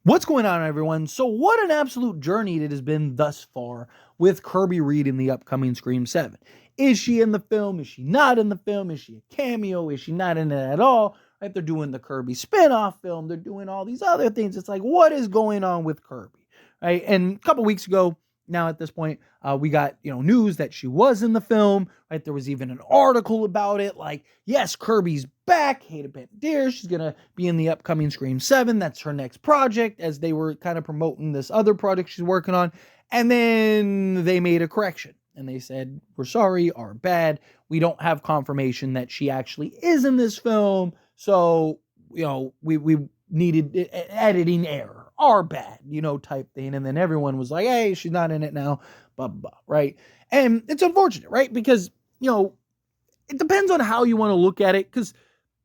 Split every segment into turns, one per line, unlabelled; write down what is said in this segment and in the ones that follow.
What's going on, everyone? So what an absolute journey it has been thus far with Kirby Reed in the upcoming Scream 7. Is she in the film? Is she not in the film? Is she a cameo? Is she not in it at all? Right? They're doing the Kirby spin-off film. They're doing all these other things. It's like, what is going on with Kirby? Right? And a couple weeks ago, now at this point, we got news that she was in the film. Right? There was even an article about it. Like, yes, Kirby's back. Hayden Panettiere. She's gonna be in the upcoming Scream 7. That's her next project, as they were kind of promoting this other project she's working on. And then they made a correction. And they said, we're sorry, our bad. We don't have confirmation that she actually is in this film. So, we needed editing error. Our bad, type thing. And then everyone was like, hey, she's not in it now. Blah, blah, blah, right? And it's unfortunate, right? Because, it depends on how you want to look at it. Because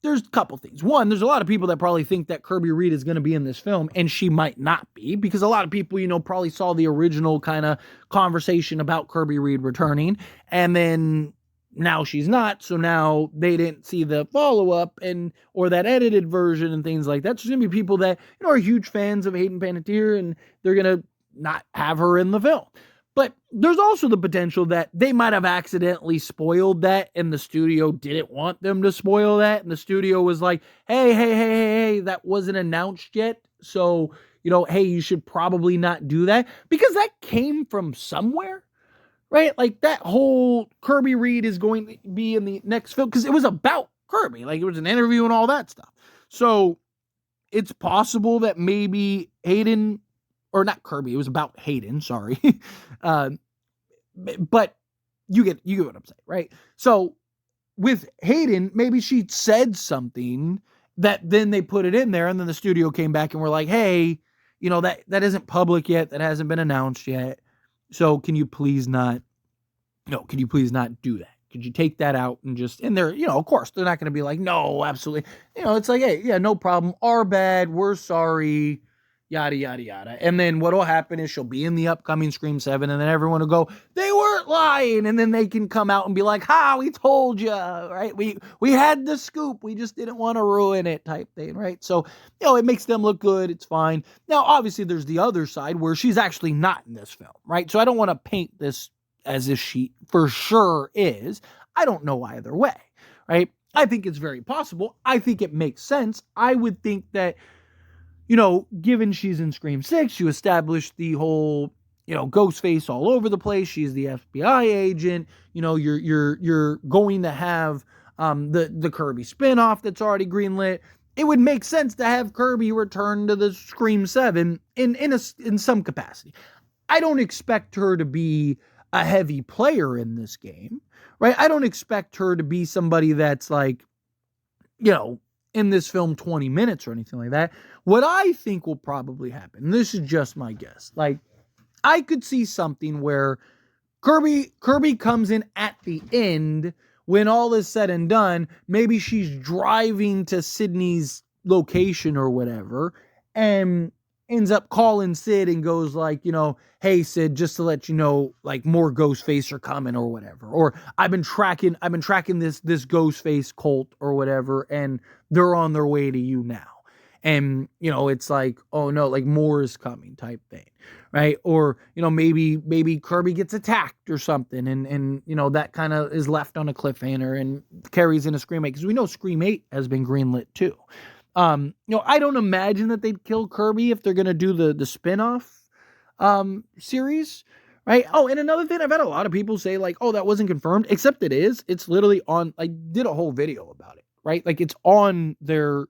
there's a couple things. One, there's a lot of people that probably think that Kirby Reed is going to be in this film, and she might not be, because a lot of people, probably saw the original kind of conversation about Kirby Reed returning, and then now she's not, so now they didn't see the follow-up or that edited version and things like that. So there's going to be people that, are huge fans of Hayden Panettiere, and they're going to not have her in the film. But there's also the potential that they might have accidentally spoiled that, and the studio didn't want them to spoil that. And the studio was like, hey, that wasn't announced yet. So, hey, you should probably not do that, because that came from somewhere, right? Like, that whole Kirby Reed is going to be in the next film, because it was about Kirby. Like, it was an interview and all that stuff. So it's possible that maybe Hayden, or not Kirby, it was about Hayden, sorry. But you get what I'm saying, right? So with Hayden, maybe she said something that then they put it in there, and then the studio came back and were like, hey, that isn't public yet, that hasn't been announced yet. So can you please not do that? Could you take that out and just, and they're, of course, they're not going to be like, no, absolutely. It's like, hey, yeah, no problem. Our bad. We're sorry. Yada, yada, yada. And then what'll happen is she'll be in the upcoming Scream 7, and then everyone will go, they weren't lying. And then they can come out and be like, we told you, right? We had the scoop. We just didn't want to ruin it, type thing, right? So, it makes them look good. It's fine. Now, obviously, there's the other side where she's actually not in this film, right? So I don't want to paint this as if she for sure is. I don't know either way, right? I think it's very possible. I think it makes sense. I would think that, given she's in Scream 6, you established the whole, Ghostface all over the place. She's the FBI agent. You're going to have the Kirby spinoff that's already greenlit. It would make sense to have Kirby return to the Scream 7 in some capacity. I don't expect her to be a heavy player in this game, right? I don't expect her to be somebody that's like, in this film 20 minutes or anything like that. What I think will probably happen, and this is just my guess, like, I could see something where Kirby comes in at the end when all is said and done. Maybe she's driving to Sydney's location or whatever, and ends up calling Sid and goes like, hey Sid, just to let you know, like, more Ghostface are coming or whatever. Or I've been tracking this Ghostface cult or whatever, and they're on their way to you now. And, it's like, oh no, like, more is coming type thing, right? Or, maybe Kirby gets attacked or something, and that kind of is left on a cliffhanger and carries into Scream 8, because we know Scream 8 has been greenlit too. I don't imagine that they'd kill Kirby if they're going to do the spin-off series, right? Oh, and another thing, I've had a lot of people say like, oh, that wasn't confirmed, except it is. It's literally on, I did a whole video about it, right? Like, it's on their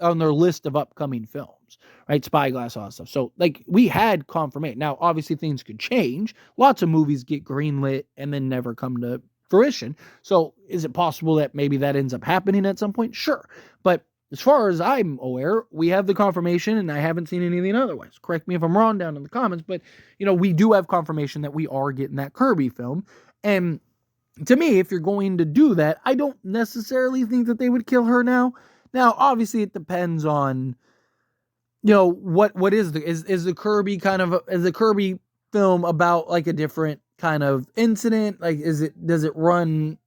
list of upcoming films, right? Spyglass, all that stuff. So, like, we had confirmation. Now, obviously, things could change. Lots of movies get greenlit and then never come to fruition. So, is it possible that maybe that ends up happening at some point? Sure. But as far as I'm aware, we have the confirmation, and I haven't seen anything otherwise. Correct me if I'm wrong down in the comments, but, we do have confirmation that we are getting that Kirby film. And to me, if you're going to do that, I don't necessarily think that they would kill her now. Now, obviously, it depends on, what is the Kirby is the Kirby film about like a different kind of incident? Like, does it run,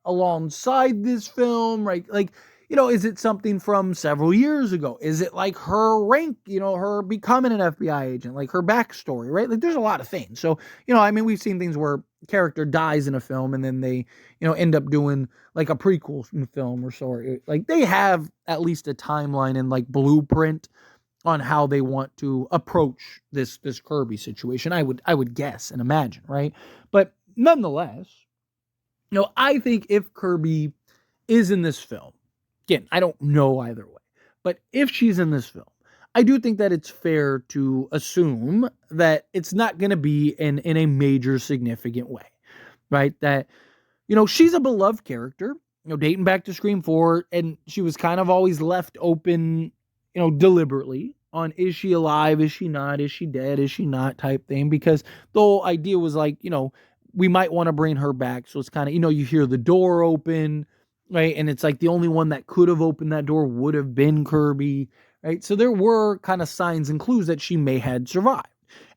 alongside this film, right? Like, is it something from several years ago? Is it like her rank, her becoming an FBI agent, like her backstory, right? Like there's a lot of things. So, we've seen things where character dies in a film and then they, end up doing like a prequel film or so. Like they have at least a timeline and like blueprint on how they want to approach this Kirby situation. I would guess and imagine, right? But nonetheless, I think if Kirby is in this film, again, I don't know either way, but if she's in this film, I do think that it's fair to assume that it's not going to be in a major significant way, right? That, she's a beloved character, dating back to Scream 4, and she was kind of always left open, deliberately on, is she alive? Is she not? Is she dead? Is she not? Type thing. Because the whole idea was like, we might want to bring her back. So it's kind of, you hear the door open, right? And it's like the only one that could have opened that door would have been Kirby, right? So there were kind of signs and clues that she may had survived.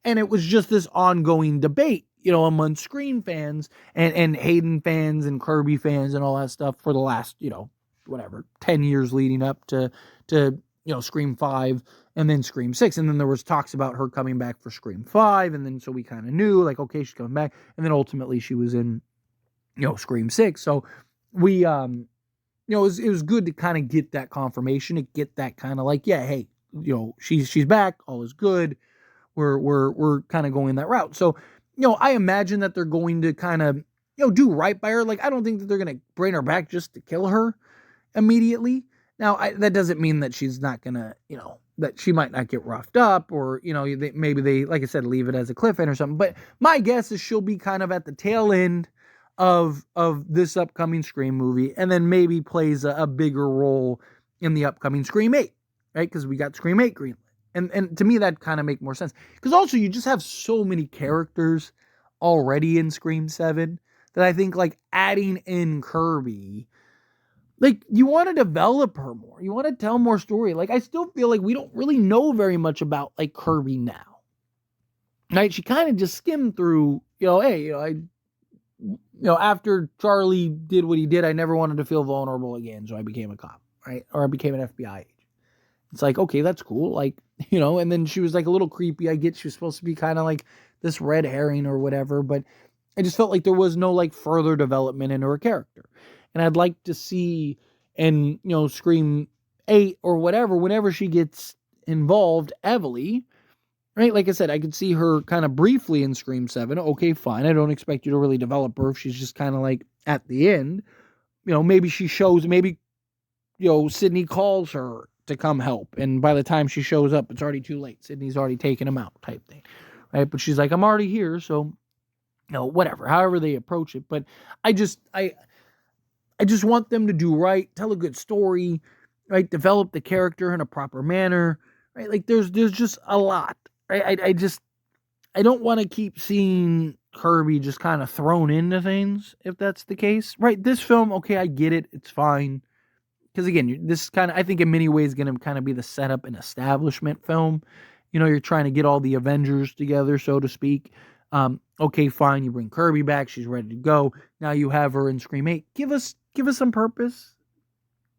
And it was just this ongoing debate, among Scream fans and Hayden fans and Kirby fans and all that stuff for the last, 10 years leading up to Scream 5 and then Scream 6. And then there was talks about her coming back for Scream 5. And then so we kind of knew, like, okay, she's coming back. And then ultimately she was in, Scream 6. So we, it was good to kind of get that confirmation, to get that kind of like, yeah, hey, she's back, all is good. We're kind of going that route. So, I imagine that they're going to kind of, do right by her. Like, I don't think that they're going to bring her back just to kill her immediately. Now, that doesn't mean that she's not going to, that she might not get roughed up or, maybe they, like I said, leave it as a cliffhanger or something. But my guess is she'll be kind of at the tail end of this upcoming Scream movie, and then maybe plays a bigger role in the upcoming Scream 8, right? Because we got Scream 8 greenlit. And to me, that kind of make more sense. Because also, you just have so many characters already in Scream 7 that I think, like, adding in Kirby, like, you want to develop her more. You want to tell more story. Like, I still feel like we don't really know very much about, like, Kirby now. Right? She kind of just skimmed through, hey, after Charlie did what he did, I never wanted to feel vulnerable again, so I became a cop, right? Or I became an FBI agent. It's like, okay, that's cool. Like, and then she was like a little creepy. I get she was supposed to be kind of like this red herring or whatever, but I just felt like there was no like further development in her character. And I'd like to see in, Scream 8 or whatever, whenever she gets involved heavily, right? Like I said, I could see her kind of briefly in Scream 7. Okay, fine. I don't expect you to really develop her if she's just kind of like at the end. Maybe she shows, maybe, Sydney calls her to come help. And by the time she shows up, it's already too late. Sydney's already taken him out type thing, right? But she's like, I'm already here. So, whatever, however they approach it. But I just want them to do right, tell a good story, right? Develop the character in a proper manner, right? Like there's just a lot, right? I don't want to keep seeing Kirby just kind of thrown into things if that's the case, right? This film, okay, I get it. It's fine. Because again, this is kind of, I think in many ways, going to kind of be the setup and establishment film. You're trying to get all the Avengers together, so to speak. Okay, fine. You bring Kirby back. She's ready to go. Now you have her in Scream 8. Give us some purpose.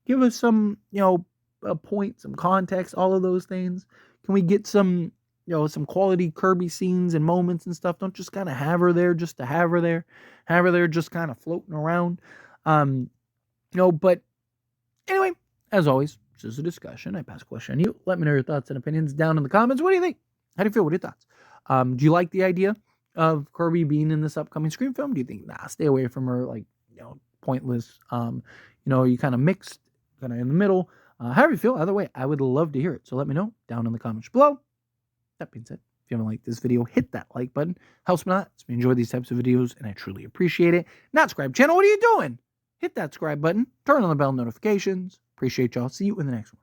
Give us some, a point, some context, all of those things. Can we get some, some quality Kirby scenes and moments and stuff? Don't just kind of have her there just to have her there. Have her there just kind of floating around. But anyway, as always, this is a discussion. I pass a question on you. Let me know your thoughts and opinions down in the comments. What do you think? How do you feel? What are your thoughts? Do you like the idea of Kirby being in this upcoming Scream film? Do you think, stay away from her, like, pointless? You kind of mixed, kind of in the middle. However you feel, either way, I would love to hear it. So let me know down in the comments below. That being said, if you haven't liked this video, hit that like button. Helps me a lot. Helps me enjoy these types of videos, and I truly appreciate it. Not subscribe channel. What are you doing? Hit that subscribe button. Turn on the bell notifications. Appreciate y'all. See you in the next one.